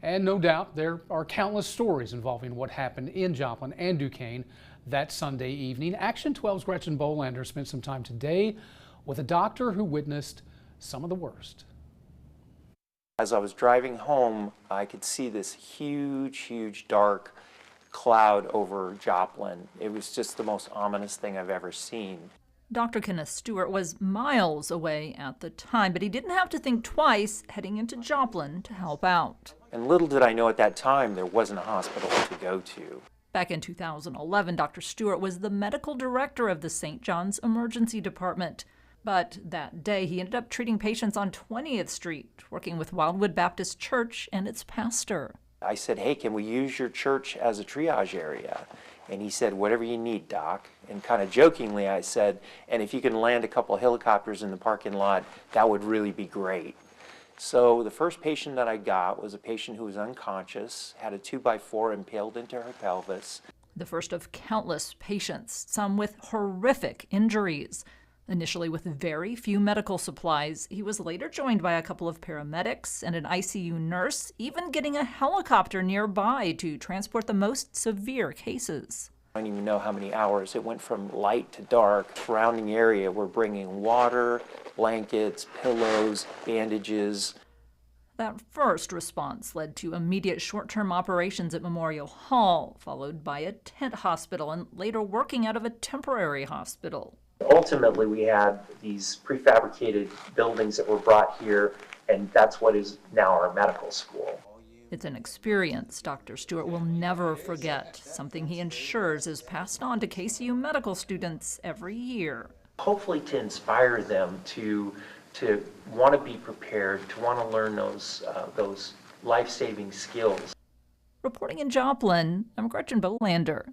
And no doubt there are countless stories involving what happened in Joplin and Duquesne that Sunday evening. Action 12's Gretchen Bolander spent some time today with a doctor who witnessed some of the worst. As I was driving home, I could see this huge dark cloud over Joplin. It was just the most ominous thing I've ever seen. Dr. Kenneth Stewart was miles away at the time, but he didn't have to think twice heading into Joplin to help out. And little did I know at that time there wasn't a hospital to go to. Back in 2011, Dr. Stewart was the medical director of the St. John's Emergency Department. But that day, he ended up treating patients on 20th Street, working with Wildwood Baptist Church and its pastor. I said, hey, can we use your church as a triage area? And he said, whatever you need, Doc. And kind of jokingly, I said, and if you can land a couple of helicopters in the parking lot, that would really be great. So the first patient that I got was a patient who was unconscious, had a 2x4 impaled into her pelvis. The first of countless patients, some with horrific injuries. Initially with very few medical supplies, he was later joined by a couple of paramedics and an ICU nurse, even getting a helicopter nearby to transport the most severe cases. I don't even know how many hours. It went from light to dark. Surrounding area, we're bringing water, blankets, pillows, bandages. That first response led to immediate short-term operations at Memorial Hall, followed by a tent hospital and later working out of a temporary hospital. Ultimately, we had these prefabricated buildings that were brought here, and that's what is now our medical school. It's an experience Dr. Stewart will never forget, something he ensures is passed on to KCU medical students every year. Hopefully to inspire them to want to be prepared, to want to learn those life-saving skills. Reporting in Joplin, I'm Gretchen Bolander,